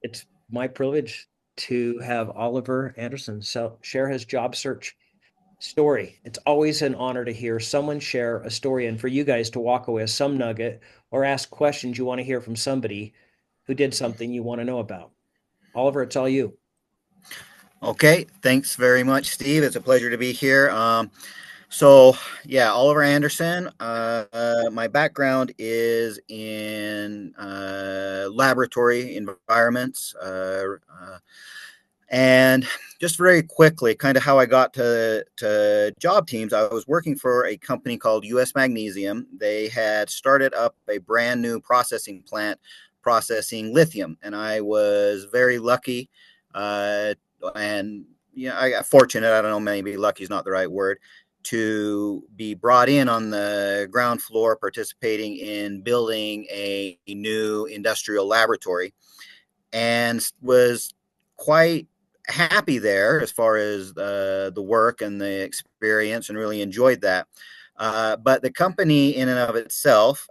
It's my privilege to have Oliver Anderson share his job search story. It's always an honor to hear someone share a story and for you guys to walk away with some nugget or ask questions you want to hear from somebody who did something you want to know about. Oliver, it's all you. Okay, thanks very much, Steve. It's a pleasure to be here. So, yeah, Oliver Anderson. My background is in laboratory environments. And just very quickly, kind of how I got to job teams, I was working for a company called US Magnesium. They had started up a brand new processing plant processing lithium, and I was very lucky uh, and I got fortunate. I don't know, maybe lucky is not the right word, to be brought in on the ground floor, participating in building a new industrial laboratory, and was quite happy there as far as the work and the experience, and really enjoyed that. But the company, in and of itself,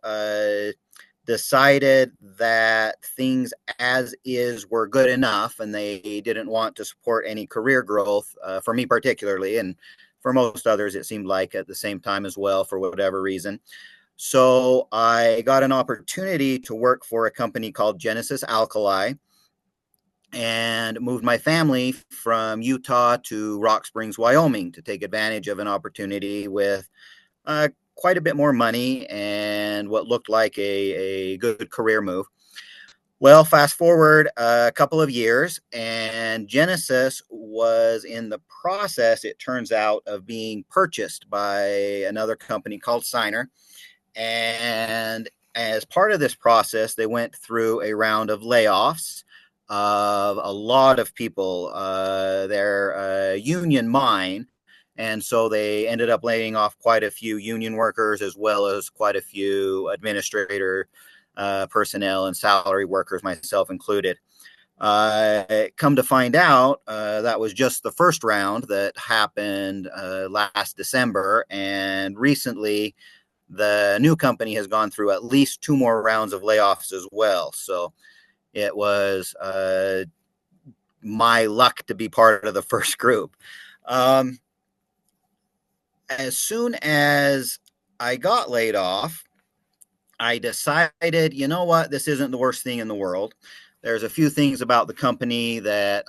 decided that things as is were good enough, and they didn't want to support any career growth for me particularly, and for most others, it seemed like at the same time as well, for whatever reason. So I got an opportunity to work for a company called Genesis Alkali, and moved my family from Utah to Rock Springs, Wyoming, to take advantage of an opportunity with quite a bit more money and what looked like a good career move. Well, fast forward a couple of years, and Genesis was in the process, it turns out, of being purchased by another company called Signer. And as part of this process, they went through a round of layoffs of a lot of people. Their union mine. And so they ended up laying off quite a few union workers, as well as quite a few administrator personnel and salary workers, myself included. Come to find out, that was just the first round that happened last December. And recently, the new company has gone through at least two more rounds of layoffs as well. So it was my luck to be part of the first group. Um, as soon as I got laid off, I decided, you know what, this isn't the worst thing in the world. There's a few things about the company that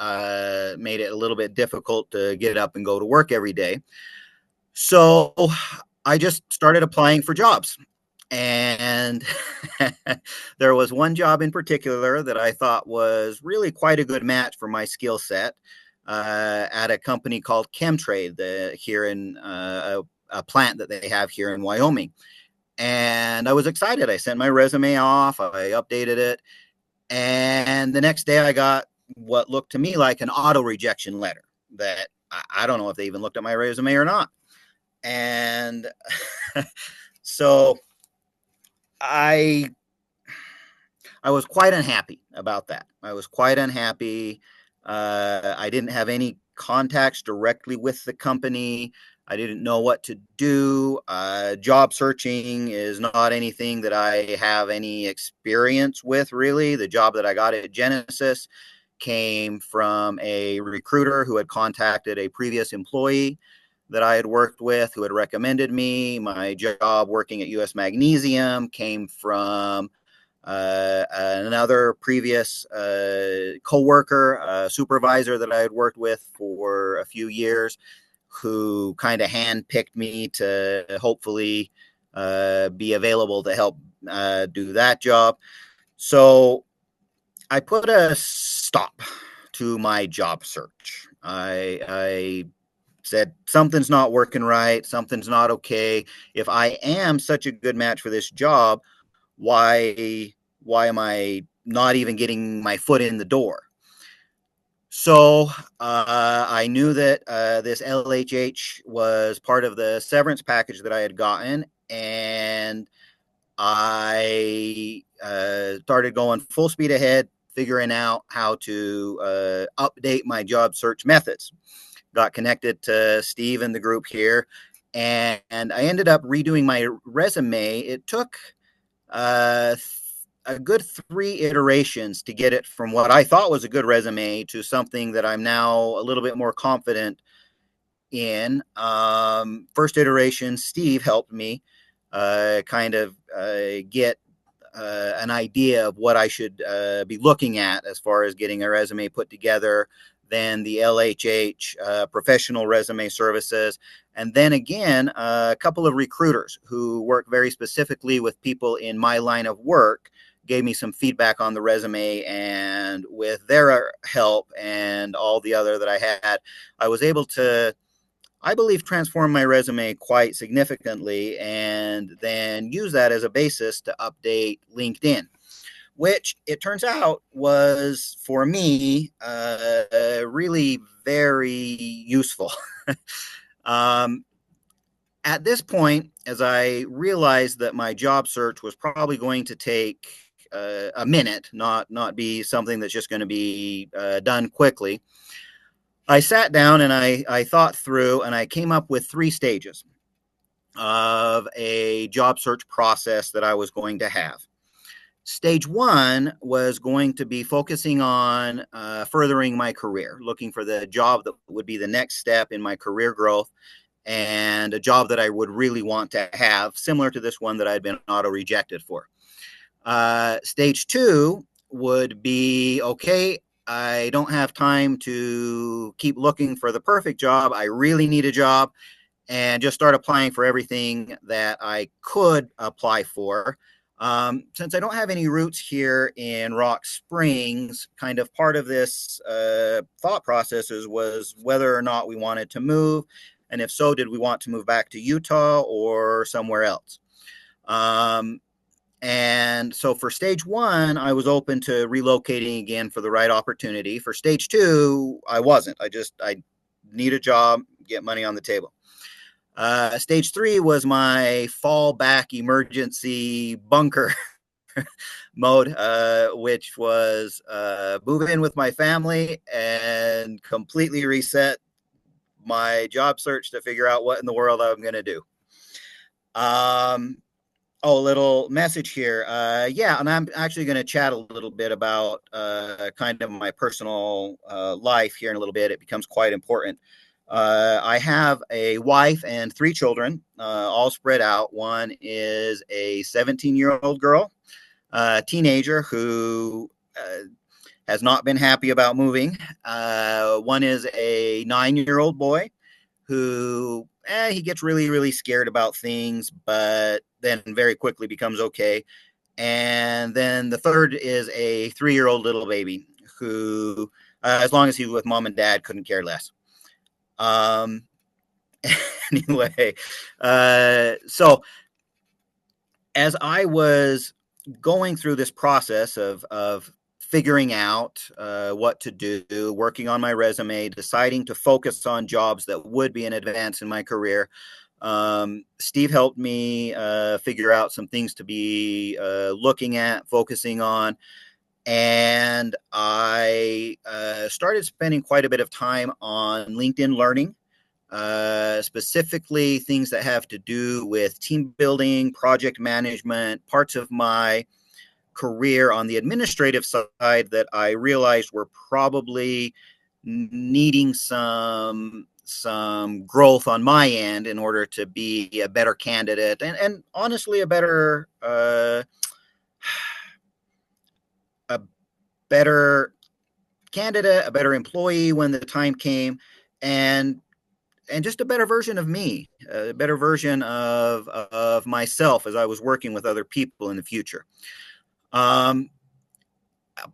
made it a little bit difficult to get up and go to work every day. So I just started applying for jobs. And there was one job in particular that I thought was really quite a good match for my skill set, at a company called Chemtrade, here in a plant that they have here in Wyoming. And I was excited. I sent my resume off, I updated it, and the next day I got what looked to me like an auto rejection letter that I don't know if they even looked at my resume or not. And so I I was quite unhappy about that. I was quite unhappy. I didn't have any contacts directly with the company. I didn't know what to do. Job searching is not anything that I have any experience with, really. The job that I got at Genesis came from a recruiter who had contacted a previous employee that I had worked with, who had recommended me. My job working at US Magnesium came from another previous coworker, supervisor that I had worked with for a few years, who kind of handpicked me to hopefully be available to help do that job. So I put a stop to my job search. I said, something's not working right, something's not okay. If I am such a good match for this job, why am I not even getting my foot in the door? So I knew that this LHH was part of the severance package that I had gotten, and I started going full speed ahead, figuring out how to update my job search methods. Got connected to Steve and the group here, and I ended up redoing my resume. It took a good 3 iterations to get it from what I thought was a good resume to something that I'm now a little bit more confident in. First iteration, Steve helped me kind of get an idea of what I should be looking at as far as getting a resume put together. Then the LHH professional resume services. And then again, a couple of recruiters who work very specifically with people in my line of work gave me some feedback on the resume. And with their help and all the other that I had, I was able to, I believe, transform my resume quite significantly and then use that as a basis to update LinkedIn, which it turns out was for me really very useful. um, at this point, as I realized that my job search was probably going to take a minute, not be something that's just going to be done quickly, I sat down and I thought through and I came up with 3 stages of a job search process that I was going to have. Stage one was going to be focusing on furthering my career, looking for the job that would be the next step in my career growth and a job that I would really want to have, similar to this one that I'd been auto rejected for. Stage two would be okay, I don't have time to keep looking for the perfect job. I really need a job, and just start applying for everything that I could apply for. Since I don't have any roots here in Rock Springs, kind of part of this thought processes was whether or not we wanted to move, and if so, did we want to move back to Utah or somewhere else? Um, and so for stage one, I was open to relocating again for the right opportunity. For stage two, I wasn't. I need a job, get money on the table. Stage three was my fallback emergency bunker mode, which was move in with my family and completely reset my job search to figure out what in the world I'm going to do. Um, Oh, a little message here. Yeah, and I'm actually going to chat a little bit about kind of my personal life here in a little bit. It becomes quite important. I have a wife and 3 children, all spread out. One is a 17-year-old girl, teenager who has not been happy about moving. One is a 9-year-old boy who he gets really, really scared about things, but then very quickly becomes okay. And then the third is a 3-year-old little baby who, as long as he's with mom and dad, couldn't care less. Um, anyway, so as I was going through this process of figuring out what to do, working on my resume, deciding to focus on jobs that would be an advance in my career, Steve helped me figure out some things to be looking at, focusing on. And I started spending quite a bit of time on LinkedIn Learning, specifically things that have to do with team building, project management, parts of my career on the administrative side that I realized were probably needing some growth on my end in order to be a better candidate and honestly a better candidate, a better employee when the time came, and just a better version of me, a better version of myself as I was working with other people in the future. Um,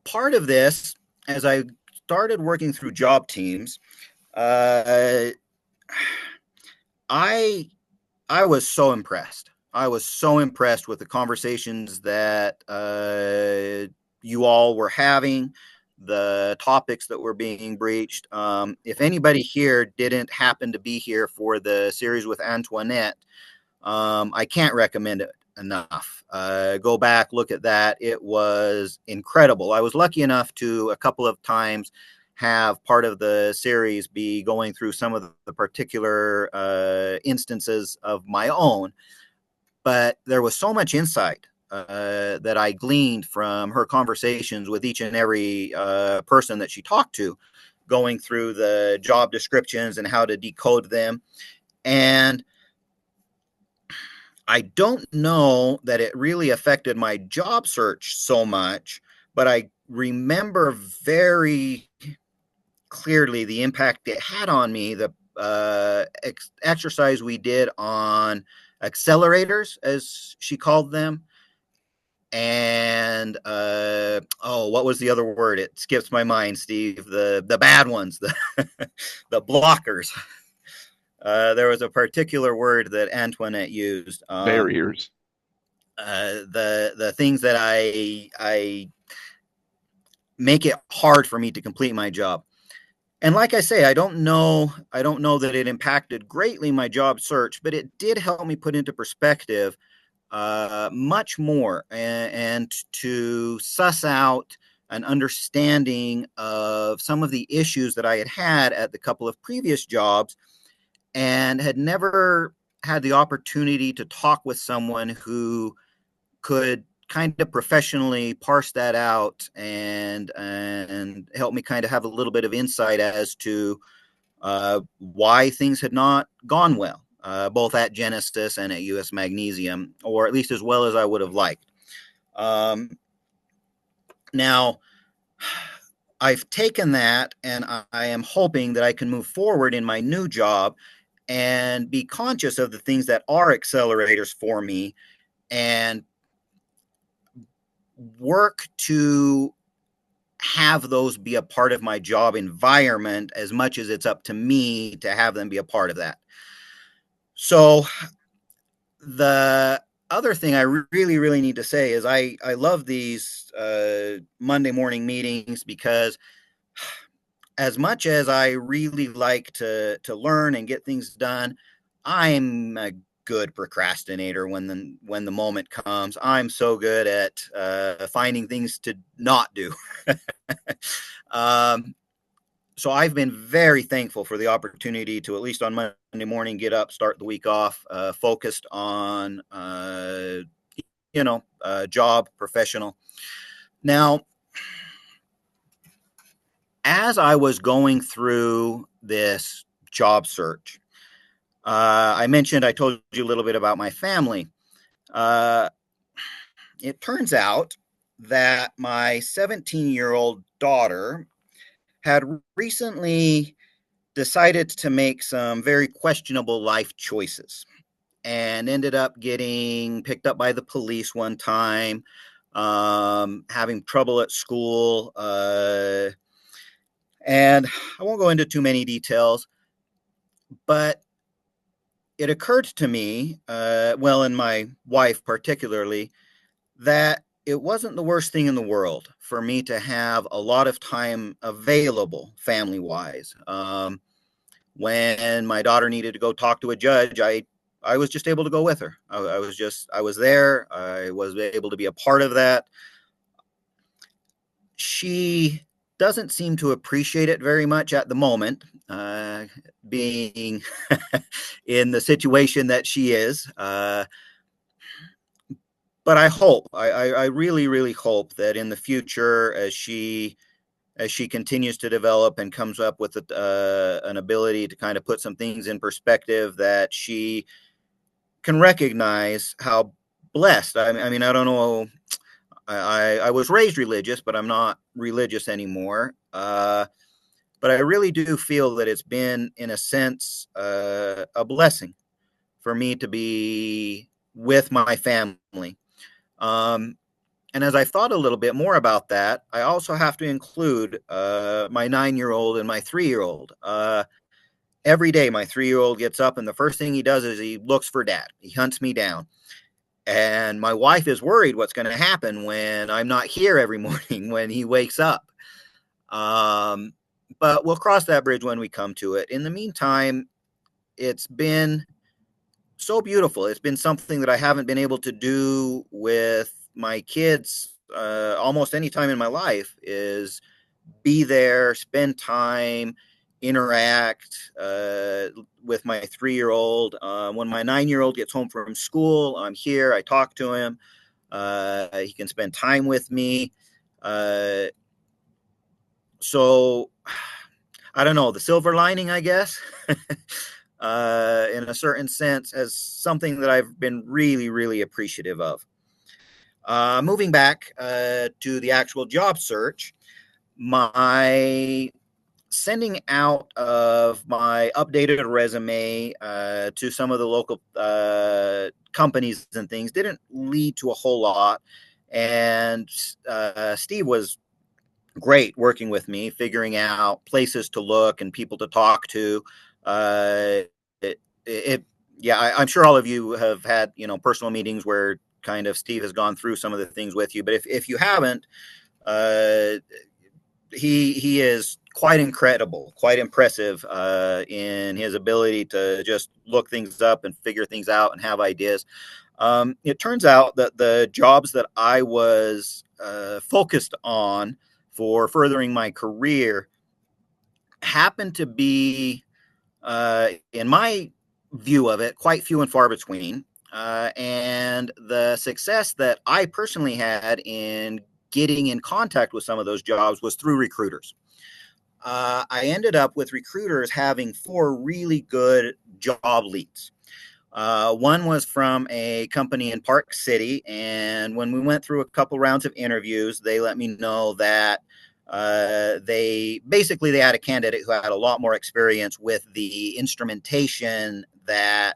Part of this, as I started working through job teams, uh, I I was so impressed. I was so impressed with the conversations that you all were having, the topics that were being breached. If anybody here didn't happen to be here for the series with Antoinette, I can't recommend it enough. Go back, look at that. It was incredible. I was lucky enough to a couple of times have part of the series be going through some of the particular instances of my own, but there was so much insight that I gleaned from her conversations with each and every person that she talked to, going through the job descriptions and how to decode them. And I don't know that it really affected my job search so much, but I remember very clearly the impact it had on me, the exercise we did on accelerators, as she called them. And what was the other word? It skips my mind, Steve. The bad ones, the the blockers. There was a particular word that Antoinette used. Barriers. The things that I make it hard for me to complete my job. And like I say, I don't know that it impacted greatly my job search, but it did help me put into perspective much more, and to suss out an understanding of some of the issues that I had had at the couple of previous jobs, and had never had the opportunity to talk with someone who could kind of professionally parse that out, and help me kind of have a little bit of insight as to why things had not gone well, both at Genesis and at US Magnesium, or at least as well as I would have liked. Now, I've taken that, and I am hoping that I can move forward in my new job and be conscious of the things that are accelerators for me, and work to have those be a part of my job environment as much as it's up to me to have them be a part of that. So the other thing I really, really need to say is I love these Monday morning meetings, because as much as I really like to learn and get things done, I'm a good procrastinator when the moment comes. I'm so good at finding things to not do. um, so I've been very thankful for the opportunity to, at least on Monday morning, get up, start the week off focused on job, professional. Now, as I was going through this job search, I told you a little bit about my family. Uh, it turns out that my 17-year-old daughter had recently decided to make some very questionable life choices, and ended up getting picked up by the police one time, having trouble at school. And I won't go into too many details, but it occurred to me, and my wife particularly, that it wasn't the worst thing in the world for me to have a lot of time available family wise. When my daughter needed to go talk to a judge, I was just able to go with her. I was there. I was able to be a part of that. She doesn't seem to appreciate it very much at the moment, being in the situation that she is. But I really, really hope that in the future, as she continues to develop and comes up with an ability to kind of put some things in perspective, that she can recognize how blessed. I mean, I don't know. I was raised religious, but I'm not religious anymore. But I really do feel that it's been, in a sense, a blessing for me to be with my family. Um, and as I've thought a little bit more about that, I also have to include my 9-year-old and my 3-year-old. Every day, my 3-year-old gets up, and the first thing he does is he looks for dad. He hunts me down. And my wife is worried what's going to happen when I'm not here every morning when he wakes up. But we'll cross that bridge when we come to it. In the meantime, it's been so beautiful. It's been something that I haven't been able to do with my kids almost any time in my life, is be there, spend time, interact with my 3-year-old. When my 9-year-old gets home from school, I'm here, I talk to him. He can spend time with me. Uh, so I don't know, the silver lining, I guess, in a certain sense, as something that I've been really, really appreciative of. Moving back to the actual job search, my sending out of my updated resume to some of the local companies and things didn't lead to a whole lot. And Steve was great working with me, figuring out places to look and people to talk to. Uh, it yeah, I'm sure all of you have had, personal meetings where kind of Steve has gone through some of the things with you. But if you haven't, uh, he is quite incredible, quite impressive in his ability to just look things up and figure things out and have ideas. It turns out that the jobs that I was focused on for furthering my career happened to be, in my view of it, quite few and far between. And the success that I personally had in getting in contact with some of those jobs was through recruiters. I ended up with recruiters having 4 really good job leads. One was from a company in Park City, and when we went through a couple rounds of interviews, they let me know that they had a candidate who had a lot more experience with the instrumentation that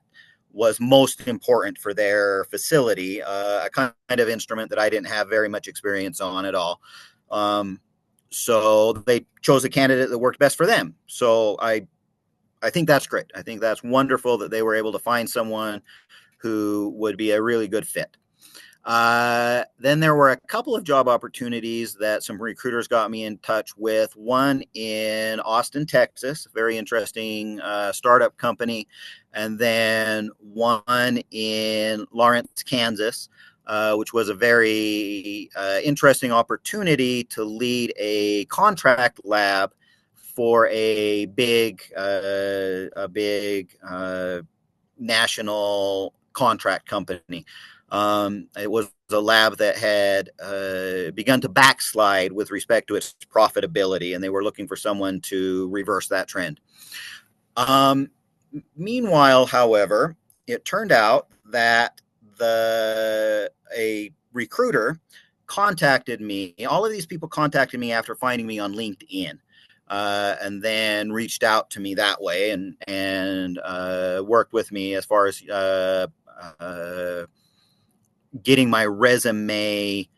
was most important for their facility, a kind of instrument that I didn't have very much experience on at all. Um, so they chose a candidate that worked best for them. So I think that's great. I think that's wonderful that they were able to find someone who would be a really good fit. Then there were a couple of job opportunities that some recruiters got me in touch with. One in Austin, Texas, a very interesting startup company, and then one in Lawrence, Kansas, which was a very interesting opportunity to lead a contract lab for a big national contract company. It was a lab that had begun to backslide with respect to its profitability, and they were looking for someone to reverse that trend. Um, Meanwhile, however, it turned out that a recruiter contacted me. All of these people contacted me after finding me on LinkedIn. And then reached out to me that way and worked with me as far as getting my resume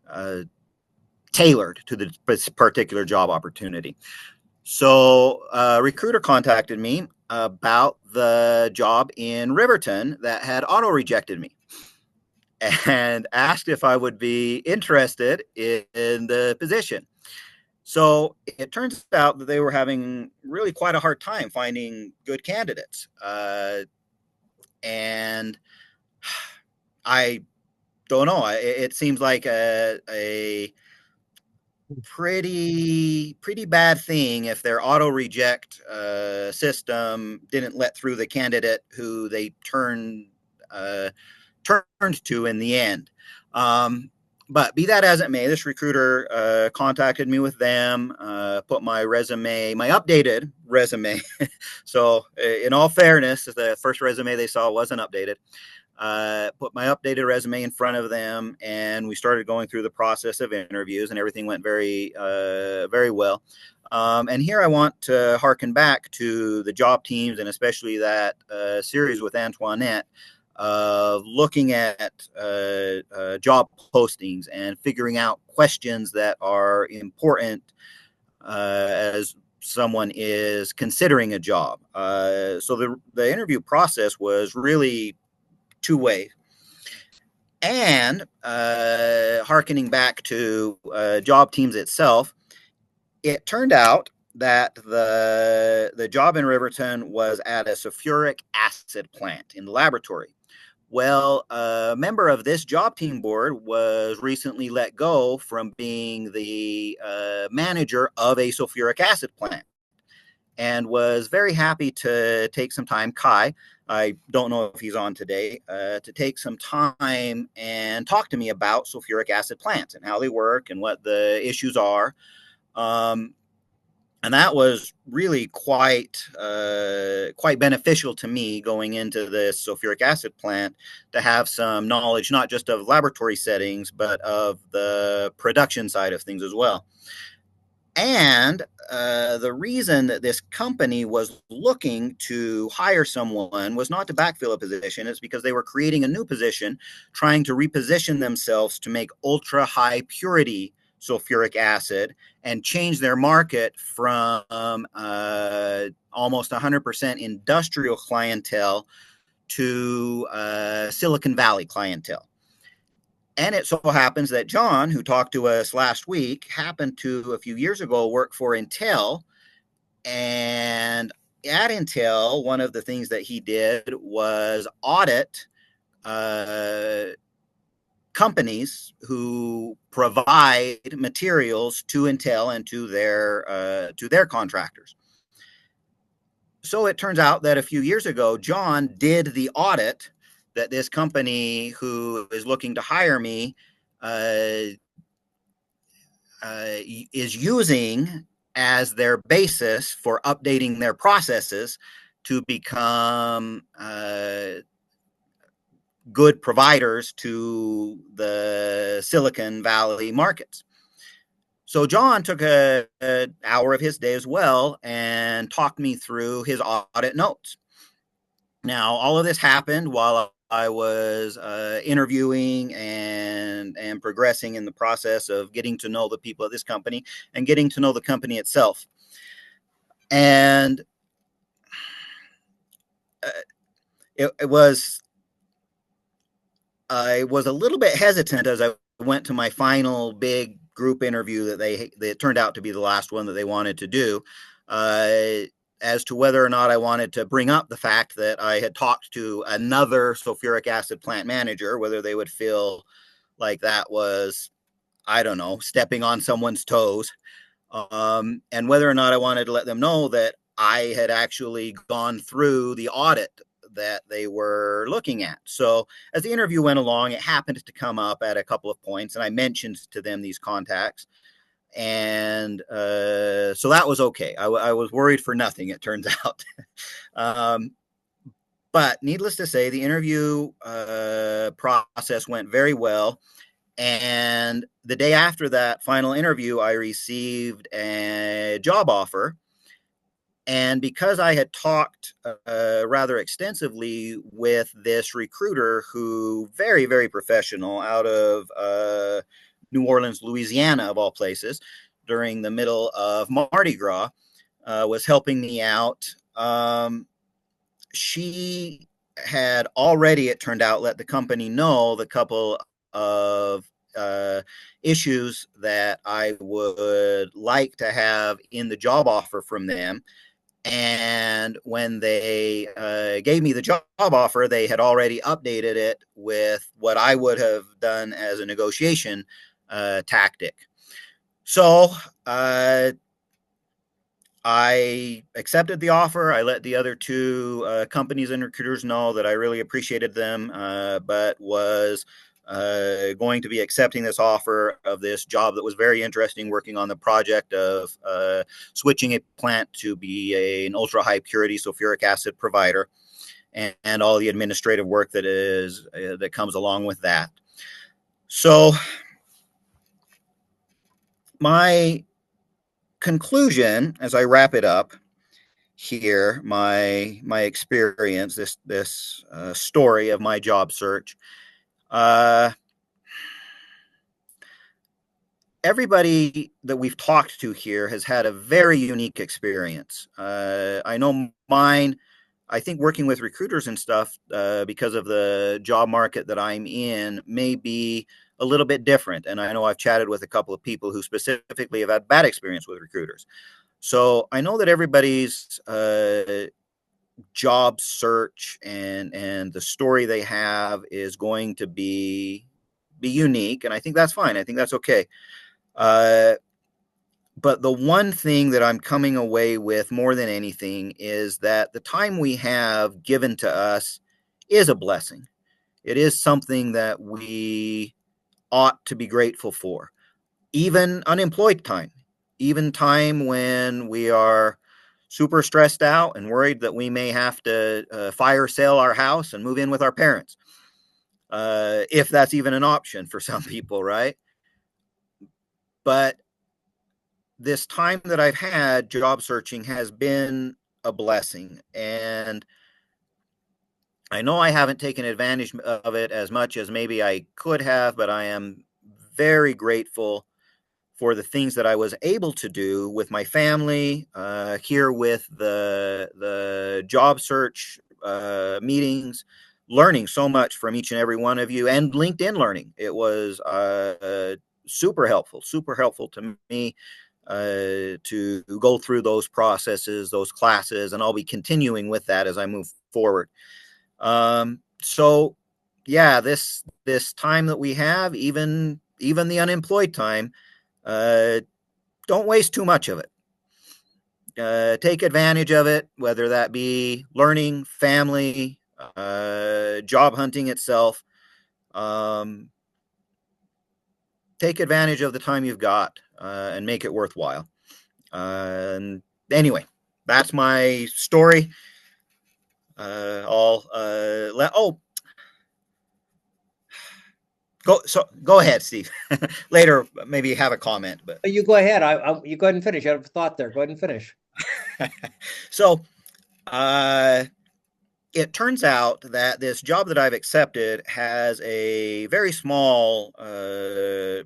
uh, tailored to the particular job opportunity. So, a recruiter contacted me about the job in Riverton that had auto rejected me and asked if I would be interested in the position. So it turns out that they were having really quite a hard time finding good candidates. And I don't know. It seems like a pretty bad thing if their auto reject system didn't let through the candidate who they turned to in the end. But be that as it may, this recruiter contacted me with them, put my resume, my updated resume. So, in all fairness, the first resume they saw wasn't updated. Put my updated resume in front of them, and we started going through the process of interviews, and everything went very well. And here I want to harken back to the job teams, and especially that series with Antoinette of looking at job postings and figuring out questions that are important as someone is considering a job. So the interview process was really two-way. And harkening back to job teams itself, it turned out that the job in Riverton was at a sulfuric acid plant in the laboratory. Well, a member of this job team board was recently let go from being the manager of a sulfuric acid plant. and was very happy to take some time. Kai, I don't know if he's on today, to take some time and talk to me about sulfuric acid plants and how they work and what the issues are. Um, and that was really quite beneficial to me going into this sulfuric acid plant, to have some knowledge not just of laboratory settings but of the production side of things as well. And the reason that this company was looking to hire someone was not to backfill a position. It's because they were creating a new position, trying to reposition themselves to make ultra high purity sulfuric acid and change their market from almost 100% industrial clientele to Silicon Valley clientele. And it so happens that John, who talked to us last week, happened to a few years ago work for Intel. And at Intel, one of the things that he did was audit uh, companies who provide materials to Intel and to their contractors. So it turns out that a few years ago, John did the audit that this company who is looking to hire me uh, is using as their basis for updating their processes to become good providers to the Silicon Valley markets. So John took an hour of his day as well and talked me through his audit notes. Now, all of this happened while I was interviewing and progressing in the process of getting to know the people at this company and getting to know the company itself. And uh, it was I was a little bit hesitant as I went to my final big group interview that turned out to be the last one that they wanted to do. Uh, as to whether or not I wanted to bring up the fact that I had talked to another sulfuric acid plant manager, whether they would feel like that was, I don't know, stepping on someone's toes, and whether or not I wanted to let them know that I had actually gone through the audit that they were looking at. So as the interview went along, it happened to come up at a couple of points, and I mentioned to them these contacts. And so that was okay. I was worried for nothing, it turns out. um, but needless to say, the interview process went very well. And the day after that final interview, I received a job offer. And because I had talked rather extensively with this recruiter, who very, very professional, out of New Orleans, Louisiana, of all places, during the middle of Mardi Gras, was helping me out. She had already, it turned out, let the company know the couple of issues that I would like to have in the job offer from them. And when they gave me the job offer, they had already updated it with what I would have done as a negotiation tactic. So I accepted the offer. I let the other two companies and recruiters know that I really appreciated them, but was going to be accepting this offer of this job that was very interesting, working on the project of switching a plant to be an ultra high purity sulfuric acid provider, and all the administrative work that comes along with that. So my conclusion, as I wrap it up here, my experience, this story of my job search. Uh, Everybody that we've talked to here has had a very unique experience. I know mine. I think working with recruiters and stuff, because of the job market that I'm in, may be a little bit different. And I know I've chatted with a couple of people who specifically have had bad experience with recruiters. So I know that everybody's job search and the story they have is going to be unique, and I think that's fine. I think that's okay. Uh, but the one thing that I'm coming away with more than anything is that the time we have given to us is a blessing. It is something that we ought to be grateful for. Even unemployed time, even time when we are super stressed out and worried that we may have to fire sale our house and move in with our parents, if that's even an option for some people, right? But this time that I've had job searching has been a blessing. And I know I haven't taken advantage of it as much as maybe I could have, but I am very grateful for the things that I was able to do with my family, here with the job search meetings, learning so much from each and every one of you, and LinkedIn learning. It was super helpful to me to go through those processes, those classes, and I'll be continuing with that as I move forward. So yeah, this time that we have, even the unemployed time, uh, don't waste too much of it. Take advantage of it, whether that be learning, family, job hunting itself. Um, Take advantage of the time you've got and make it worthwhile. And anyway, that's my story. I'll oh, go ahead, Steve. Later, maybe have a comment, but You go ahead. You go ahead and finish. I have a thought there. Go ahead and finish. so uh, it turns out that this job that I've accepted has a very small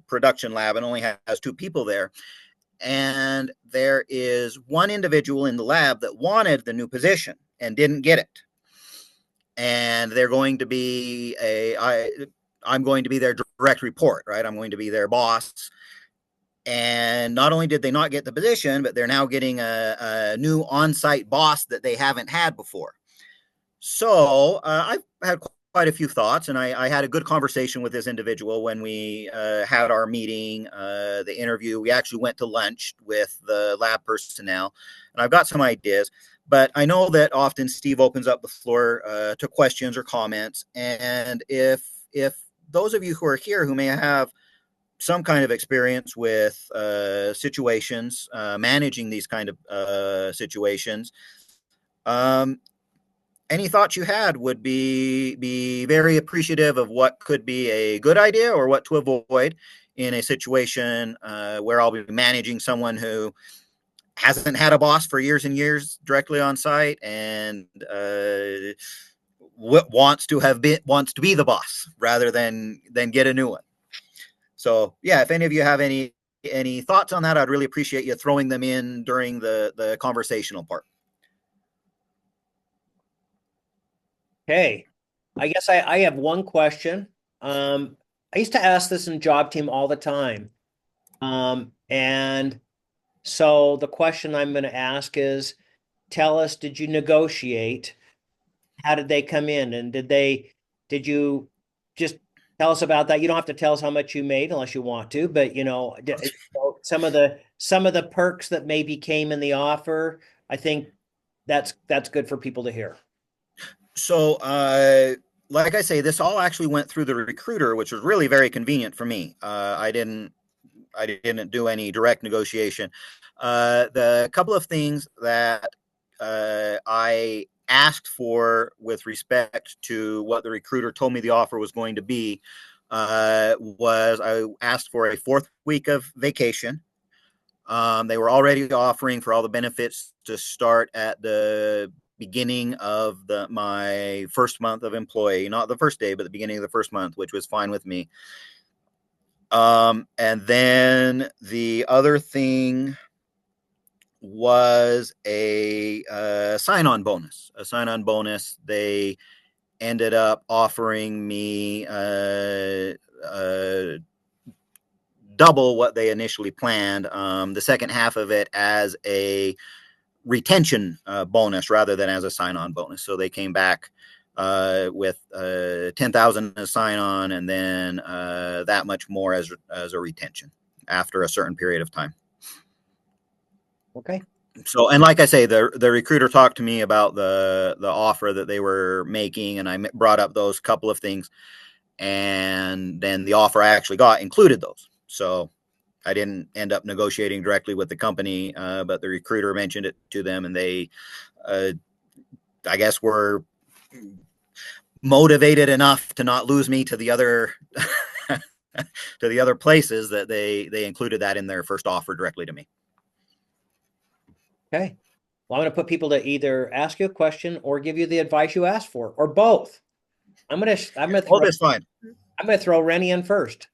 production lab and only has two people there. And there is one individual in the lab that wanted the new position and didn't get it. And they're going to be I'm going to be their direct report, right? I'm going to be their boss. And not only did they not get the position, but they're now getting a new on-site boss that they haven't had before. So I've had quite a few thoughts, and I had a good conversation with this individual when we had our meeting, the interview. We actually went to lunch with the lab personnel, and I've got some ideas. But I know that often Steve opens up the floor to questions or comments, and if those of you who are here who may have some kind of experience with situations, managing these kind of situations, um, any thoughts you had would be very appreciative of what could be a good idea or what to avoid in a situation where I'll be managing someone who hasn't had a boss for years and years directly on site and wants to be the boss rather than get a new one. So yeah, if any of you have any thoughts on that, I'd really appreciate you throwing them in during the conversational part. Hey, I guess I have one question. I used to ask this in job team all the time. And so the question I'm going to ask is, tell us, did you negotiate? How did they come in? And did you just tell us about that? You don't have to tell us how much you made unless you want to, but some of the perks that maybe came in the offer, I think that's good for people to hear. So, like I say, this all actually went through the recruiter, which was really very convenient for me. I didn't do any direct negotiation. The couple of things that I asked for with respect to what the recruiter told me the offer was going to be was I asked for a fourth week of vacation. They were already offering for all the benefits to start at the beginning of my first month of employee, not the first day, but the beginning of the first month, which was fine with me. And then the other thing was a sign-on bonus. A sign-on bonus. They ended up offering me double what they initially planned. The second half of it as a retention bonus rather than as a sign-on bonus. So they came back with 10,000 as sign-on, and then that much more as a retention after a certain period of time. Okay. So, and like I say, the recruiter talked to me about the offer that they were making, and I brought up those couple of things, and then the offer I actually got included those. So I didn't end up negotiating directly with the company, but the recruiter mentioned it to them, and they, uh, I guess, were motivated enough to not lose me to the other to the other places that they included that in their first offer directly to me. Okay. Well, I'm going to put people to either ask you a question or give you the advice you asked for, or both. I'm going to All throw this fine. I'm going to throw Rennie in first.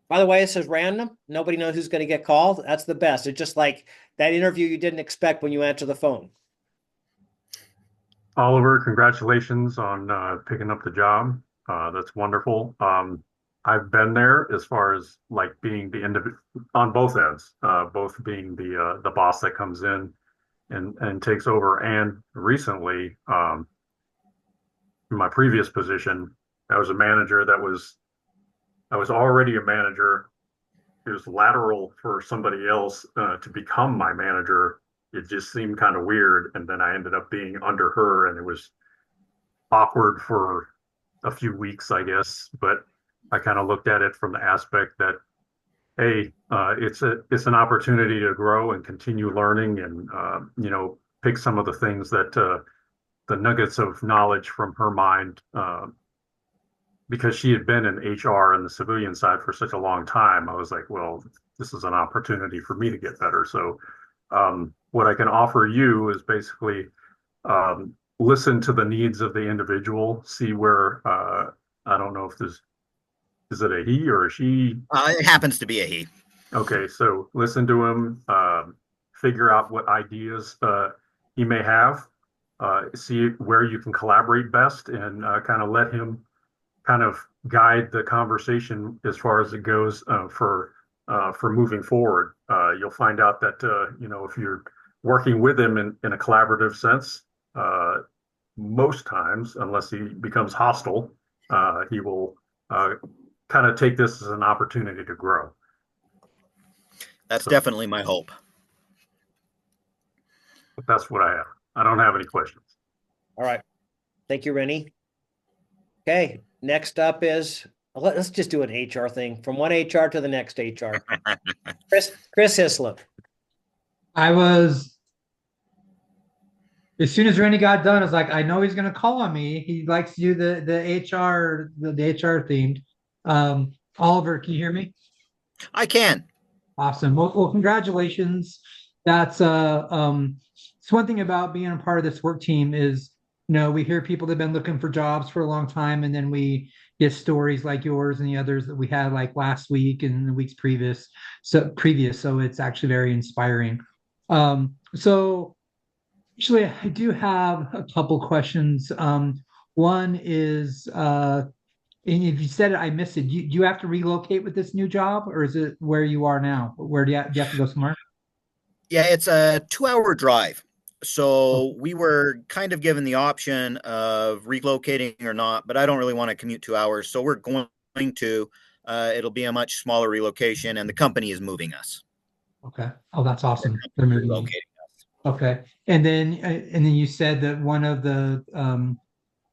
By the way, this is random. Nobody knows who's going to get called. That's the best. It's just like that interview you didn't expect when you answer the phone. Oliver, congratulations on picking up the job. That's wonderful. I've been there as far as like being the individual on both ends, both being the boss that comes in and takes over, and recently, in my previous position, I was a manager I was already a manager. It was lateral for somebody else to become my manager. It just seemed kind of weird, and then I ended up being under her, and it was awkward for a few weeks, I guess. But I kind of looked at it from the aspect that, hey, it's an opportunity to grow and continue learning, and pick some of the things that the nuggets of knowledge from her mind, because she had been in HR and the civilian side for such a long time. I was like, well, this is an opportunity for me to get better. So, what I can offer you is basically listen to the needs of the individual, see where I don't know if this is it a he or a she. It happens to be a he. Okay, so listen to him, figure out what ideas he may have, see where you can collaborate best, and kind of let him kind of guide the conversation as far as it goes for moving forward. You'll find out that if you're working with him in a collaborative sense, uh, most times, unless he becomes hostile, he will kind of take this as an opportunity to grow. That's So definitely my hope. that's what I have. I don't have any questions. All right. Thank you, Rennie. Okay. Next up is let's just do an HR thing from one HR to the next HR. Chris Hislop. I was, as soon as Randy got done, I was like, I know he's gonna call on me. He likes to do the HR themed. Oliver, can you hear me? I can. Awesome. Well, congratulations. That's it's one thing about being a part of this work team is, we hear people that have been looking for jobs for a long time, and then we get stories like yours and the others that we had like last week and the weeks previous. So it's actually very inspiring. So actually, I do have a couple questions. One is, and if you said it, I missed it. Do you have to relocate with this new job, or is it where you are now? Where do you have to go somewhere? Yeah, it's a 2 hour drive. Oh, So we were kind of given the option of relocating or not, but I don't really want to commute 2 hours. So we're going to, it'll be a much smaller relocation, and the company is moving us. okay. Oh, that's Our awesome. They're company's moving you. relocating us. Okay. And then you said that one of the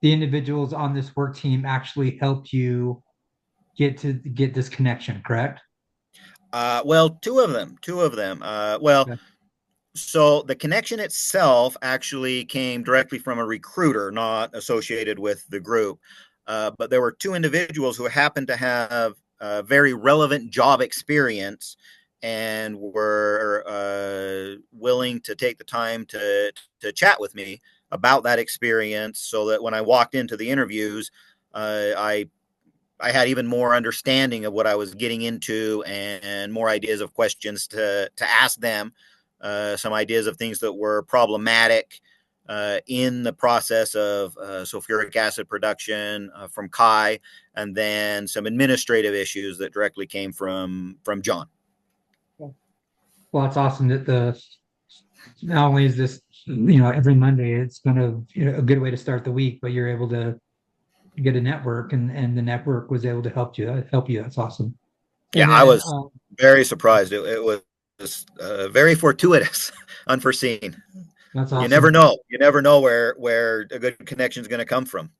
individuals on this work team actually helped you get this connection, correct? Well, two of them. Well, Yeah. so the connection itself actually came directly from a recruiter, not associated with the group. But there were two individuals who happened to have very relevant job experience and were willing to take the time to chat with me about that experience, so that when I walked into the interviews, I had even more understanding of what I was getting into, and more ideas of questions to ask them, some ideas of things that were problematic in the process of sulfuric acid production from Kai, and then some administrative issues that directly came from John. Well, it's awesome that the not only is this, every Monday, it's kind of, a good way to start the week, but you're able to get a network, and the network was able to help you. That's awesome. Yeah, And I then, was very surprised. It was very fortuitous, unforeseen. That's You never awesome. know. You never know where a good connection is going to come from.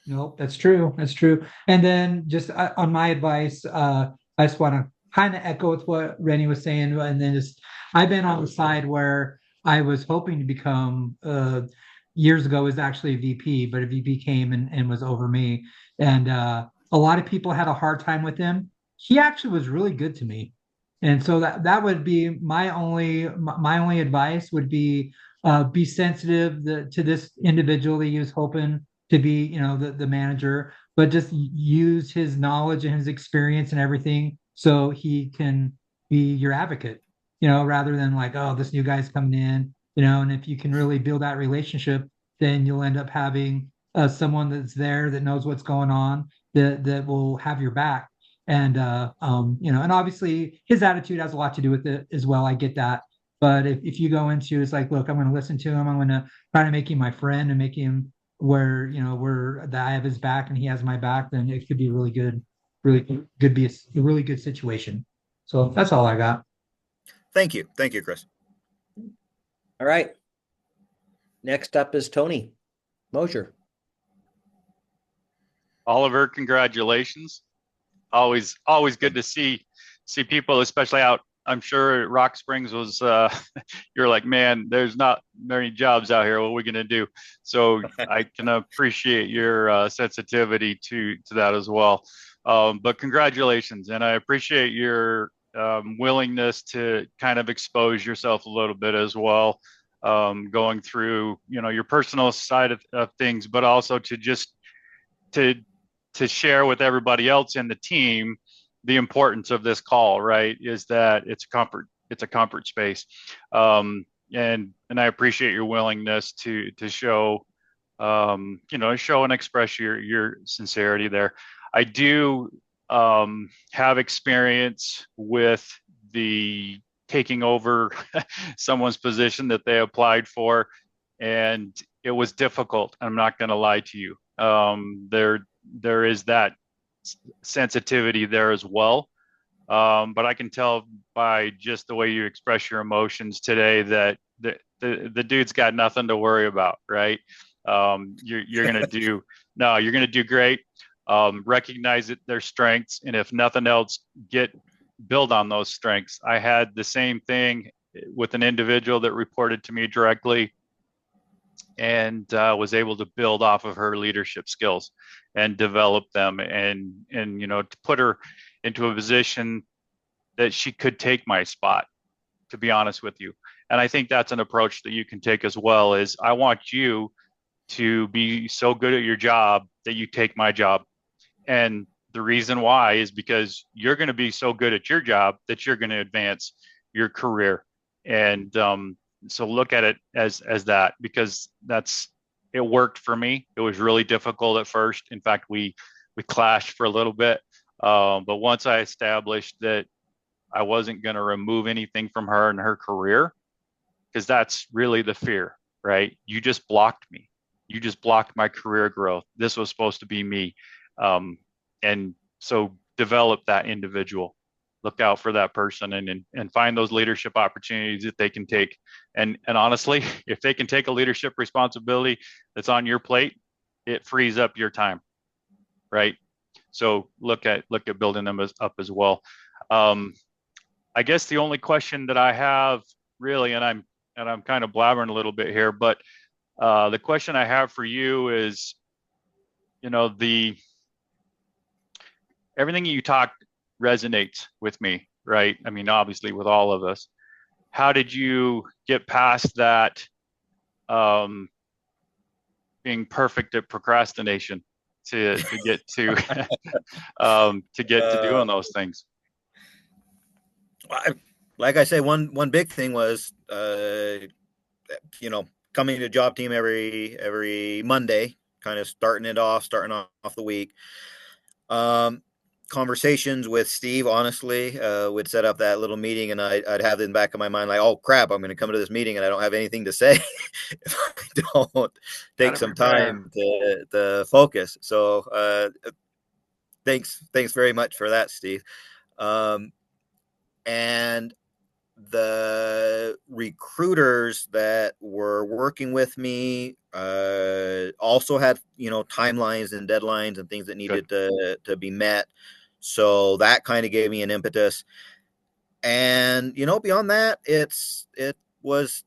Nope, that's true. That's true. And then just on my advice, I just want to kind of echo with what Rennie was saying. And then just, I've been on the side where I was hoping to become, years ago, was actually a VP, but a VP came and was over me. And a lot of people had a hard time with him. He actually was really good to me. And so that would be my only advice would be sensitive to this individual that he was hoping to be, the manager, but just use his knowledge and his experience and everything so he can be your advocate, rather than like, oh, this new guy's coming in, and if you can really build that relationship, then you'll end up having someone that's there that knows what's going on, that will have your back. And and obviously his attitude has a lot to do with it as well. I get that. But if you go into it's like, look, I'm going to listen to him. I'm going to try to make him my friend and make him where that I have his back and he has my back, then it could be really good, be a really good situation. So that's all I got. Thank you, Chris. All right. Next up is Tony Mosier. Oliver, congratulations. Always good to see people, especially out. I'm sure Rock Springs was you're like, man, there's not many jobs out here. What are we gonna do? So I can appreciate your sensitivity to that as well. But congratulations, and I appreciate your willingness to kind of expose yourself a little bit as well, going through your personal side of things, but also to just to share with everybody else in the team the importance of this call, right? Is that it's a comfort space. And I appreciate your willingness to show, show and express your sincerity there. I do have experience with the taking over someone's position that they applied for, and it was difficult. I'm not going to lie to you. There is that sensitivity there as well. But I can tell by just the way you express your emotions today that the dude's got nothing to worry about, right? You're gonna do you're gonna do great. Recognize their strengths, and if nothing else, build on those strengths. I had the same thing with an individual that reported to me directly, and was able to build off of her leadership skills and develop them, and to put her into a position that she could take my spot, to be honest with you. And I think that's an approach that you can take as well. Is I want you to be so good at your job that you take my job. And the reason why is because you're going to be so good at your job that you're going to advance your career. And so look at it as that, because it worked for me. It was really difficult at first. In fact, we clashed for a little bit. But once I established that I wasn't going to remove anything from her and her career, because that's really the fear, right? You just blocked me. You just blocked my career growth. This was supposed to be me. And so develop that individual. Look out for that person and find those leadership opportunities that they can take. And honestly, if they can take a leadership responsibility that's on your plate, it frees up your time, right? So look at building them up as well. I guess the only question that I have really, and I'm kind of blabbering a little bit here, but the question I have for you is, everything you talked resonates with me, right? I mean, obviously with all of us. How did you get past that being perfect at procrastination to get to to doing those things? Like I say, one big thing was coming to job team every Monday, kind of starting off the week. Conversations with Steve, honestly, would set up that little meeting, and I'd have it in the back of my mind, like, oh crap, I'm going to come to this meeting and I don't have anything to say if I don't take some time to focus. So thanks very much for that, Steve. and the recruiters that were working with me also had, timelines and deadlines and things that needed to be met. So that kind of gave me an impetus. And beyond that, it was,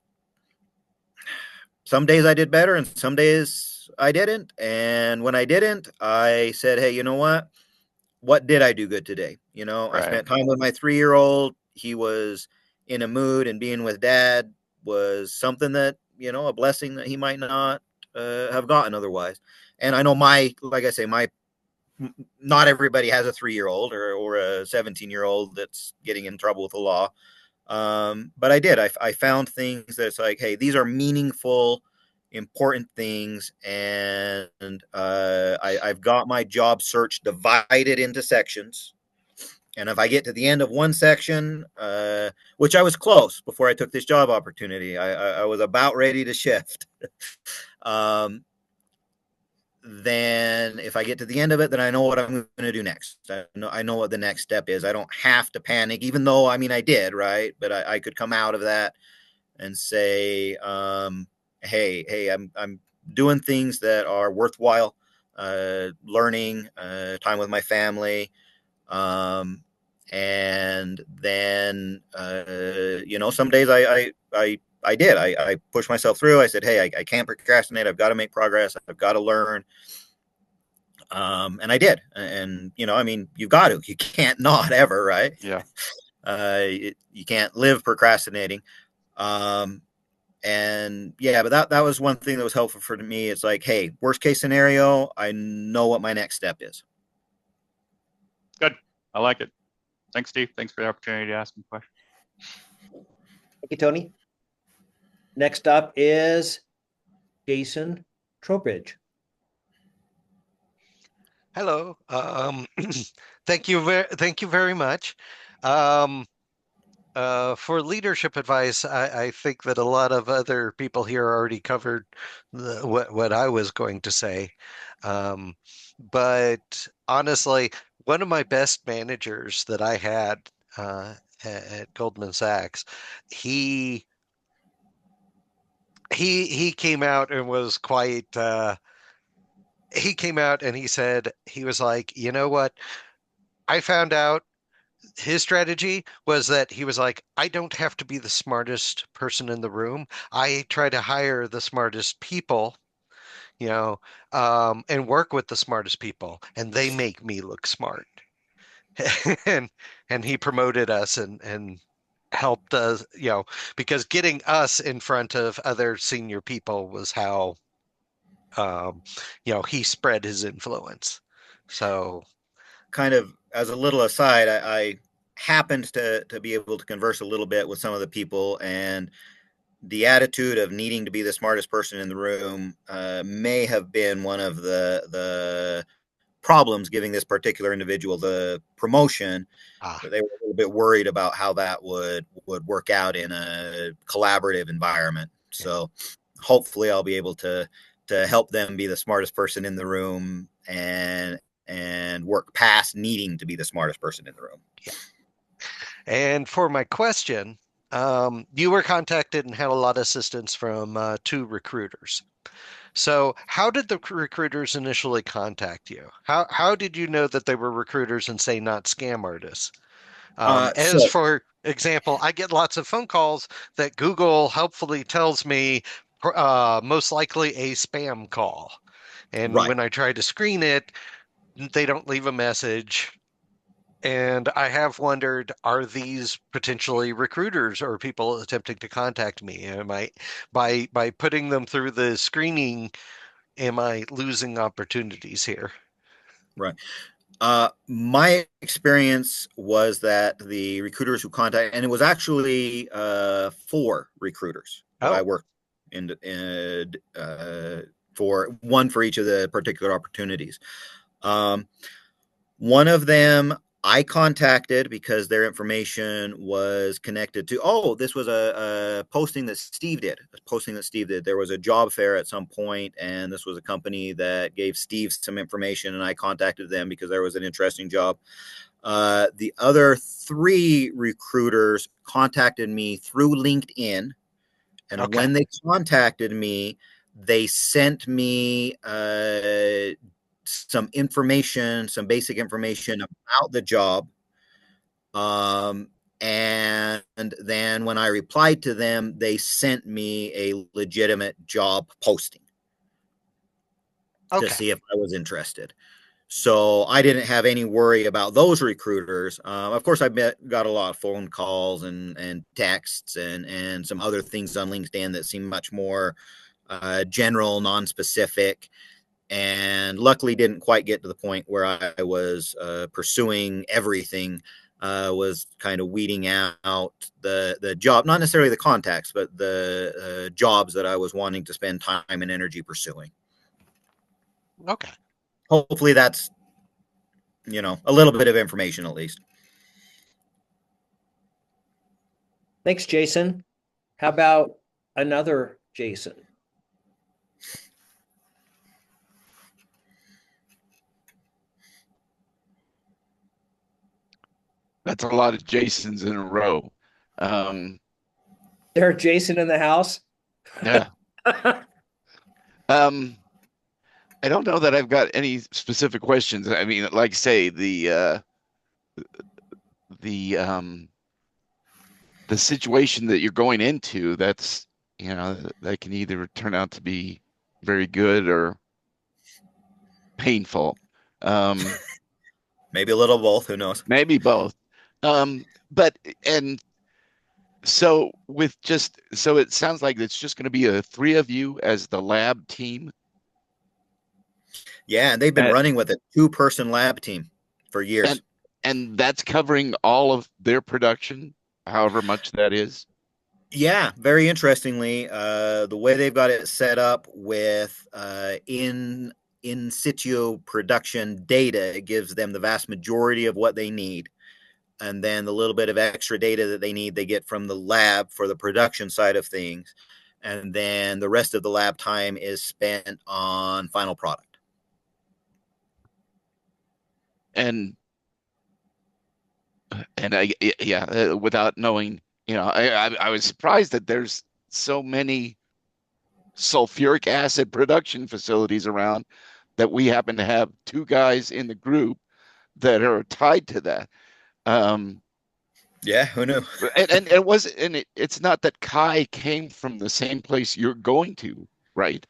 some days I did better and some days I didn't. And when I didn't, I said, hey, you know what did I do good today? I Right. spent time with my 3-year-old. He was in a mood, and being with dad was something that, a blessing that he might not have gotten otherwise. And I know like I say, not everybody has a 3-year-old or a 17-year-old that's getting in trouble with the law. But I did. I found things that's like, hey, these are meaningful, important things, and I've got my job search divided into sections. And if I get to the end of one section, which I was close before I took this job opportunity, I was about ready to shift. Then if I get to the end of it, then I know what I'm going to do next. I know what the next step is. I don't have to panic, even though, I did, right? But I could come out of that and say, hey, I'm doing things that are worthwhile, learning, time with my family. And then, some days I did. I pushed myself through. I said, hey, I can't procrastinate. I've got to make progress. I've got to learn. And I did. And, you've got to. You can't not ever, right? Yeah. You can't live procrastinating. And yeah, but that was one thing that was helpful for me. It's like, hey, worst case scenario, I know what my next step is. Good. I like it. Thanks, Steve. Thanks for the opportunity to ask me questions. Thank you, Tony. Next up is Jason Trowbridge. Hello. Thank you very much. For leadership advice, I think that a lot of other people here already covered what I was going to say. But honestly, one of my best managers that I had at Goldman Sachs, he came out and was quite he came out and he said, he was like, you know what? I found out his strategy was that he was like, I don't have to be the smartest person in the room. I try to hire the smartest people, you know, and work with the smartest people, and they make me look smart. and and he promoted us and helped us, because getting us in front of other senior people was how um, he spread his influence. So, Kind of as a little aside, I happened to be able to converse a little bit with some of the people, and the attitude of needing to be the smartest person in the room may have been one of the problems giving this particular individual the promotion. That they were a little bit worried about how that would work out in a collaborative environment. So hopefully I'll be able to help them be the smartest person in the room and work past needing to be the smartest person in the room. yeah. And for my question, you were contacted and had a lot of assistance from 2 recruiters. So, how did the recruiters initially contact you? How did you know that they were recruiters and say not scam artists? As So for example, I get lots of phone calls that Google helpfully tells me most likely a spam call. And right. when I try to screen it, they don't leave a message. And I have wondered, are these potentially recruiters or people attempting to contact me? Am I, by putting them through the screening, am I losing opportunities here? Right. My experience was that the recruiters who contact, and it was actually 4 recruiters that I Oh, worked in for, one for each of the particular opportunities. One of them I contacted because their information was connected to, this was a posting that Steve did. There was a job fair at some point, and this was a company that gave Steve some information, and I contacted them because there was an interesting job. The other 3 recruiters contacted me through LinkedIn. And Okay. when they contacted me, they sent me some information, some basic information about the job. And then when I replied to them, they sent me a legitimate job posting to Okay. see if I was interested. So I didn't have any worry about those recruiters. Of course, got a lot of phone calls and texts and some other things on LinkedIn that seem much more general, non-specific, and luckily didn't quite get to the point where I was pursuing everything. Was kind of weeding out the job, not necessarily the contacts, but the jobs that I was wanting to spend time and energy pursuing. Okay. Hopefully that's, a little bit of information at least. Thanks, Jason. How about another Jason? That's a lot of Jasons in a row. There, Jason in the house. Yeah. Um, I don't know that I've got any specific questions. I mean, like say the the situation that you're going into, that's that can either turn out to be very good or painful. Um, Maybe a little of both. Who knows? maybe both. But and so so it sounds like it's just going to be 3 of you as the lab team. Yeah, and they've been And running with a 2-person lab team for and years. and that's covering all of their production, however much that is. Yeah, very interestingly, the way they've got it set up with in situ production data, it gives them the vast majority of what they need. And then the little bit of extra data that they need, they get from the lab for the production side of things. And then the rest of the lab time is spent on final product. And without knowing, I was surprised that there's so many sulfuric acid production facilities around, that we happen to have 2 guys in the group that are tied to that. Yeah, who knew? It's not that Kai came from the same place you're going to, right?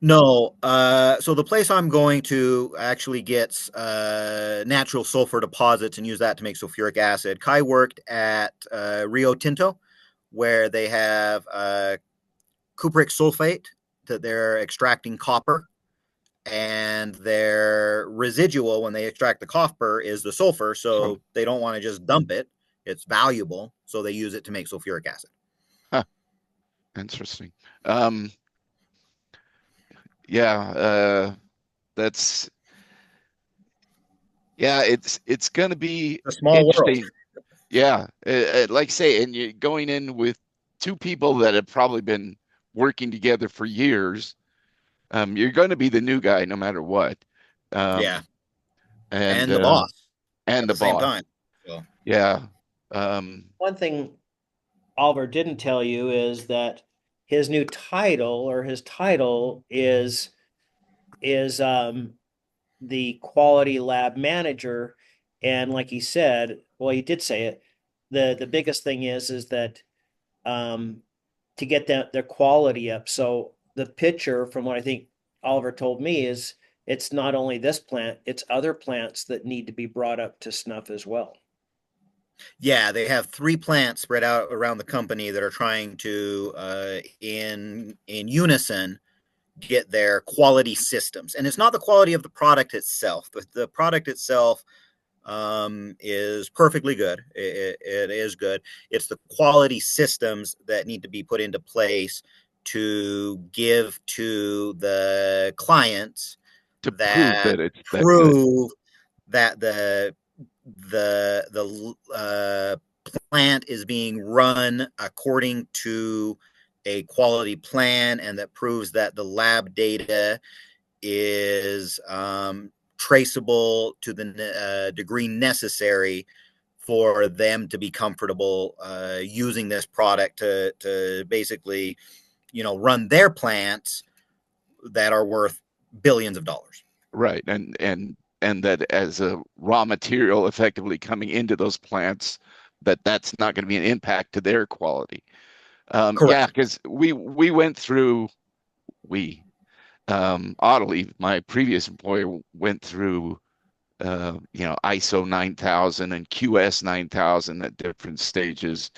No. So the place I'm going to actually gets natural sulfur deposits and use that to make sulfuric acid. Kai worked at Rio Tinto, where they have cupric sulfate that they're extracting copper, and their residual when they extract the copper is the sulfur. So they don't want to just dump it; it's valuable, so they use it to make sulfuric acid. Huh. Interesting. Yeah, that's it's going to be It's a small world. interesting. Yeah, like I say, and you're going in with 2 people that have probably been working together for years. You're going to be the new guy no matter what. Yeah, Um, and and the boss and at the the same boss. time. So. Yeah. Um, One thing Oliver didn't tell you is that his new title, or his title, is the quality lab manager. And like he said, well, he did say it. The biggest thing is that um, to get their quality up. So the picture, from what I think Oliver told me, is it's not only this plant, it's other plants that need to be brought up to snuff as well. Yeah, they have 3 plants spread out around the company that are trying to, in unison, get their quality systems. And it's not the quality of the product itself, but the product itself is perfectly good. It is good. It's the quality systems that need to be put into place to give to the clients to prove that that it's that good. prove that the plant is being run according to a quality plan, and that proves that the lab data is traceable to the degree necessary for them to be comfortable using this product to basically, run their plants that are worth billions of dollars. Right. And that as a raw material effectively coming into those plants, that's not going to be an impact to their quality. Yeah, Correct. because we went through we Audley, my previous employer, went through ISO 9000 and QS 9000 at different stages,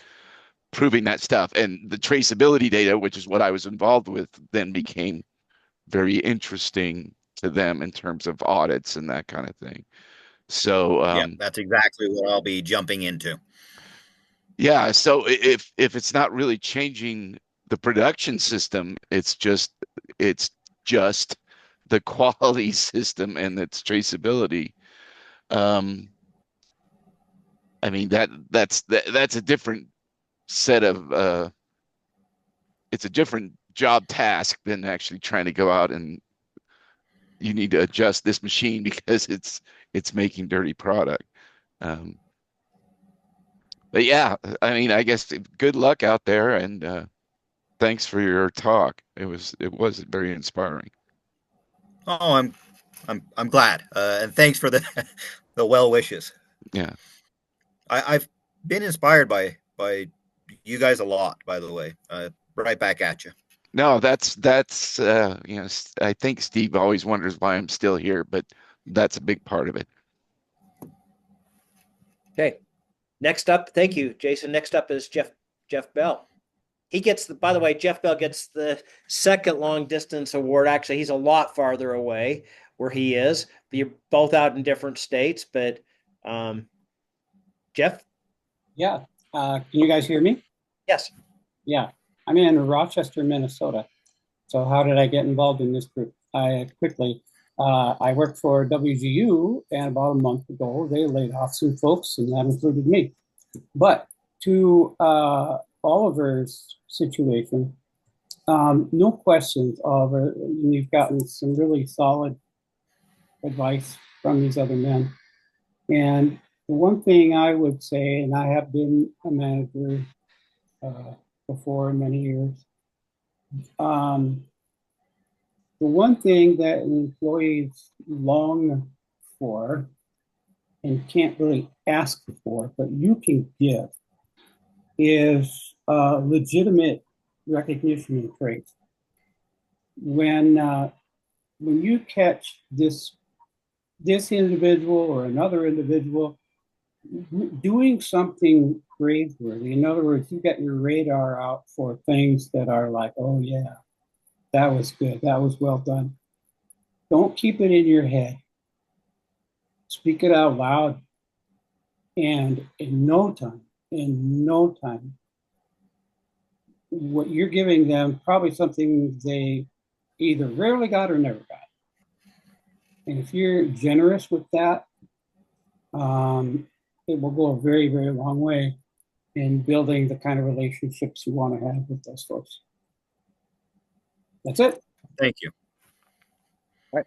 proving that stuff. And the traceability data, which is what I was involved with, then became very interesting to them in terms of audits and that kind of thing. So Yeah, that's exactly what I'll be jumping into. yeah, so if it's not really changing the production system, it's just the quality system and its traceability. Um, I mean that's a different set of it's a different job task than actually trying to go out and you need to adjust this machine because it's making dirty product. Um, but yeah, I mean, I guess good luck out there and thanks for your talk. It was very inspiring. Oh, I'm glad, and thanks for the the well wishes. Yeah. I've been inspired by you guys a lot, by the way. Right back at you. No, that's I think Steve always wonders why I'm still here, but that's a big part of it. Okay. Next up, thank you, Jason. Next up is Jeff Bell. He gets by the way, Jeff Bell gets the second long distance award. Actually, he's a lot farther away where he is. You're both out in different states, but Jeff? Yeah. Can you guys hear me? Yes. Yeah. I'm in Rochester, Minnesota. So how did I get involved in this group? I worked for WGU, and about a month ago, they laid off some folks, and that included me. But to Oliver's situation, no questions, Oliver. You've gotten some really solid advice from these other men. And the one thing I would say, and I have been a manager before many years, the one thing that employees long for and can't really ask for, but you can give, is legitimate recognition and praise. When you catch this individual or another individual doing something praiseworthy, in other words, you got your radar out for things that are like, oh yeah, that was good, that was well done. Don't keep it in your head. Speak it out loud. And in no time, what you're giving them probably something they either rarely got or never got. And if you're generous with that, it will go a very, very long way in building the kind of relationships you want to have with those folks. That's it. Thank you. All right.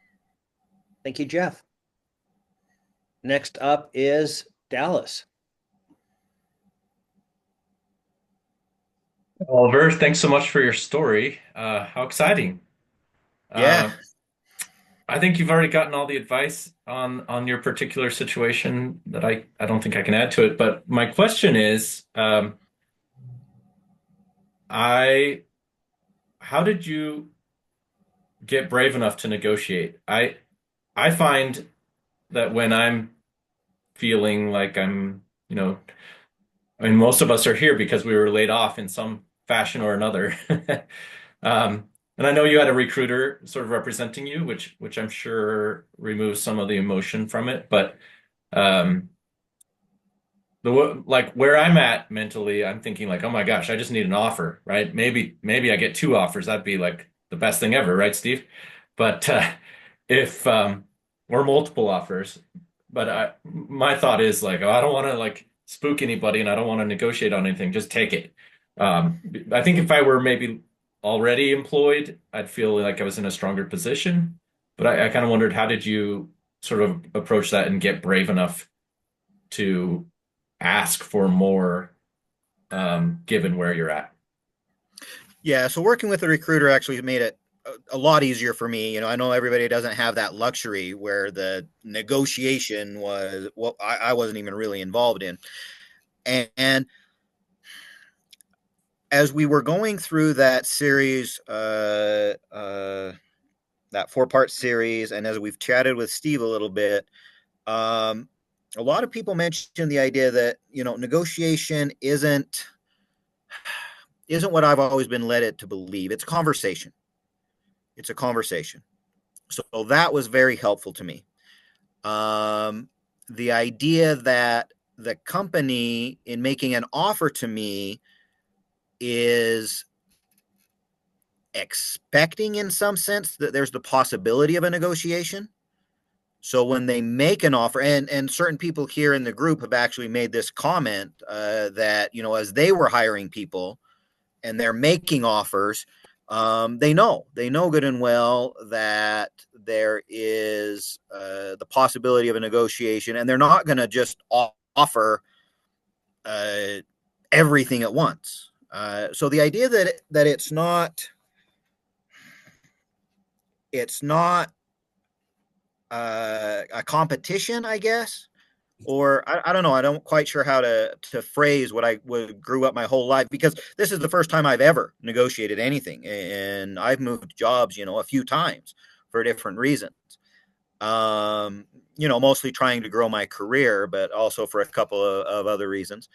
Thank you, Jeff. Next up is Dallas. Oliver, thanks so much for your story. How exciting. Yeah. I think you've already gotten all the advice on your particular situation that I don't think I can add to it. But my question is, how did you get brave enough to negotiate? I find that when I'm feeling like I mean, most of us are here because we were laid off in some fashion or another. And I know you had a recruiter sort of representing you, which I'm sure removes some of the emotion from it. But um, like where I'm at mentally, I'm thinking like, oh my gosh, I just need an offer, right? Maybe I get two offers. That'd be like the best thing ever, right, Steve? But if or multiple offers, but my thought is like, oh, I don't want to like spook anybody, and I don't want to negotiate on anything. Just take it. I think if I were maybe already employed, I'd feel like I was in a stronger position. But I kind of wondered, how did you sort of approach that and get brave enough to ask for more, given where you're at? Yeah, so working with a recruiter actually made it a lot easier for me. I know everybody doesn't have that luxury where the negotiation was what I wasn't even really involved in. And as we were going through that series, that 4-part series, and as we've chatted with Steve a little bit, a lot of people mentioned the idea that negotiation isn't what I've always been led it to believe. It's a conversation. It's a conversation. So that was very helpful to me. The idea that the company, in making an offer to me, is expecting in some sense that there's the possibility of a negotiation. So when they make an offer, and certain people here in the group have actually made this comment, that as they were hiring people and they're making offers, they know good and well that there is the possibility of a negotiation, and they're not going to just offer everything at once. So the idea that it's not a competition, I guess, or I don't know. I don't quite sure how to phrase what I grew up my whole life, because this is the first time I've ever negotiated anything, and I've moved jobs, a few times for different reasons. Mostly trying to grow my career, but also for a couple of other reasons.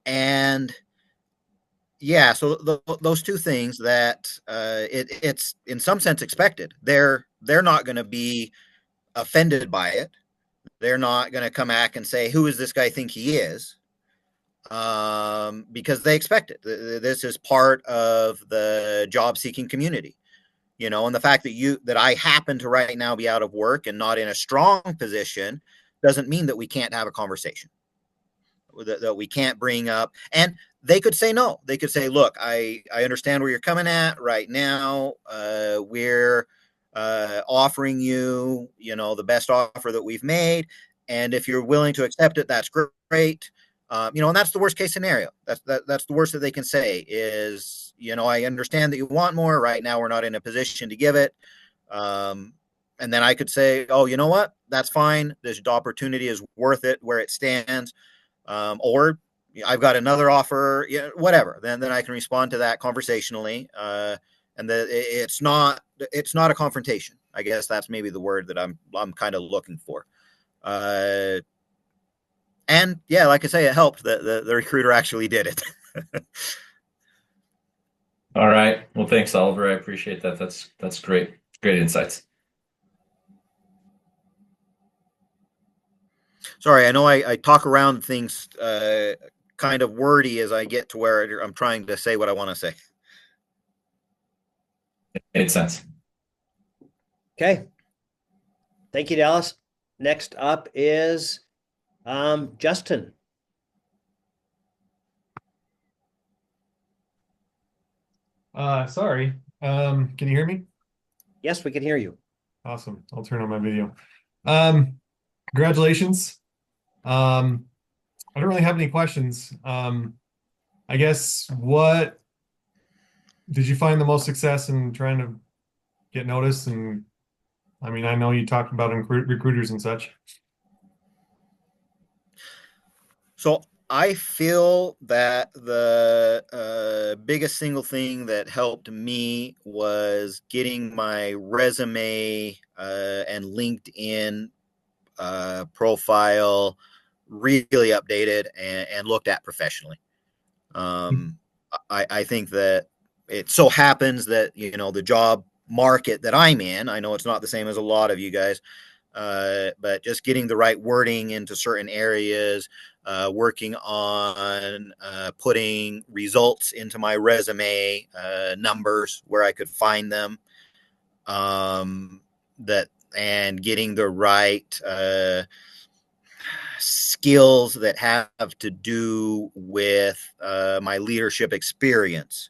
And yeah, so those two things that it's in some sense expected. They're not going to be offended by it. They're not going to come back and say, "Who does this guy think he is?" Because they expect it. This is part of the job seeking community, and the fact that I happen to right now be out of work and not in a strong position doesn't mean that we can't have a conversation, that we can't bring up. And they could say no. They could say, "Look, I understand where you're coming at right now. We're offering you, the best offer that we've made, and if you're willing to accept it, that's great." And that's the worst case scenario. That's the worst that they can say is, I understand that you want more. Right now, we're not in a position to give it. And then I could say, "Oh, you know what? That's fine. This opportunity is worth it where it stands." Or I've got another offer, whatever. Then I can respond to that conversationally, and it's not a confrontation. I guess that's maybe the word that I'm kind of looking for. And yeah, like I say, it helped that the recruiter actually did it. All right. Well, thanks, Oliver. I appreciate that. That's great. Great insights. Sorry, I know I talk around things kind of wordy as I get to where I'm trying to say what I want to say. It made sense. Okay. Thank you, Dallas. Next up is Justin. Sorry. Can you hear me? Yes, we can hear you. Awesome. I'll turn on my video. Congratulations. I don't really have any questions. I guess what did you find the most success in trying to get noticed? And I mean, I know you talked about recruiters and such. So I feel that the biggest single thing that helped me was getting my resume and LinkedIn profile really updated and looked at professionally. I think that it so happens that the job market that I'm in, I know it's not the same as a lot of you guys, but just getting the right wording into certain areas, working on putting results into my resume, numbers where I could find them, that and getting the right skills that have to do with my leadership experience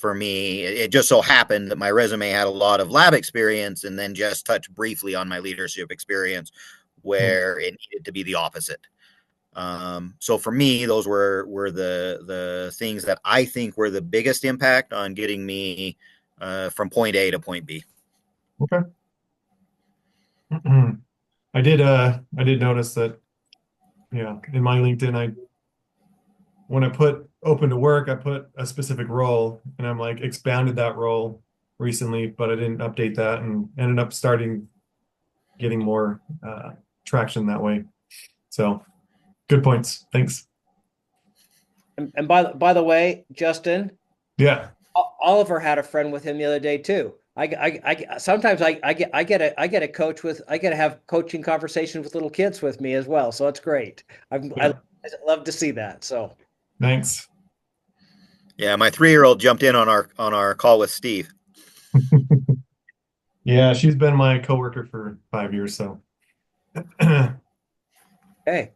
for me. It just so happened that my resume had a lot of lab experience and then just touched briefly on my leadership experience where it needed to be the opposite. So for me, those were the things that I think were the biggest impact on getting me from point A to point B. Okay. I did notice that, in my LinkedIn, when I put open to work, I put a specific role, and I'm like expanded that role recently, but I didn't update that and ended up getting more traction that way. So good points. Thanks. And by the way, Justin, Yeah. Oliver had a friend with him the other day too. Sometimes I get a coach with, I get to have coaching conversations with little kids with me as well. So it's great. I love to see that. So Thanks. Yeah, my 3-year-old jumped in on our call with Steve. Yeah, she's been my coworker for 5 years, so. okay.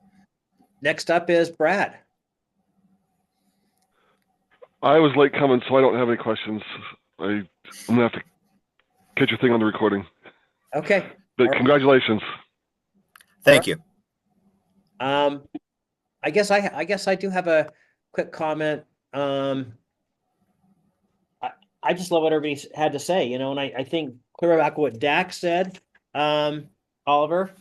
Next up is Brad. I was late coming, so I don't have any questions. I'm gonna have to catch your thing on the recording. Okay. But congratulations. Thank you. I guess I do have a quick comment. I just love what everybody had to say, and I think clear back what Dak said, Oliver,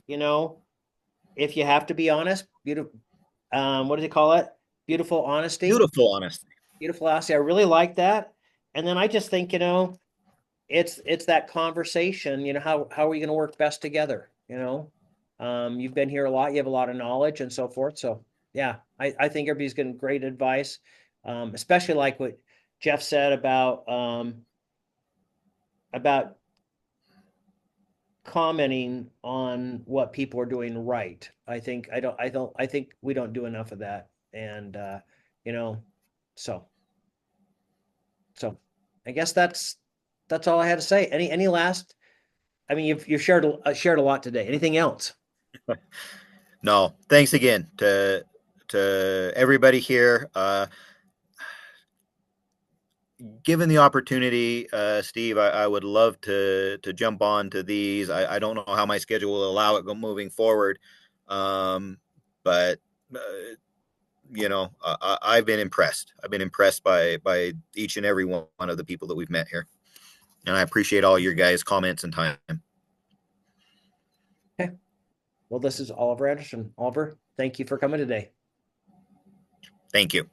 if you have to be honest, beautiful, what do they call it? Beautiful honesty. Beautiful honesty. Beautiful honesty. I really like that. And then I just think, it's that conversation, how are we going to work best together? You've been here a lot, you have a lot of knowledge and so forth. So yeah, I think everybody's getting great advice, especially like what Jeff said about commenting on what people are doing right. I think we don't do enough of that. And so I guess that's all I had to say. Any last, I mean, you've shared a lot today. Anything else? No, thanks again to everybody here. Given the opportunity, Steve, I would love to jump on to these. I don't know how my schedule will allow it moving forward, but I've been impressed. I've been impressed by each and every one of the people that we've met here, and I appreciate all your guys' comments and time. Okay. Well, this is Oliver Anderson. Oliver, thank you for coming today. Thank you.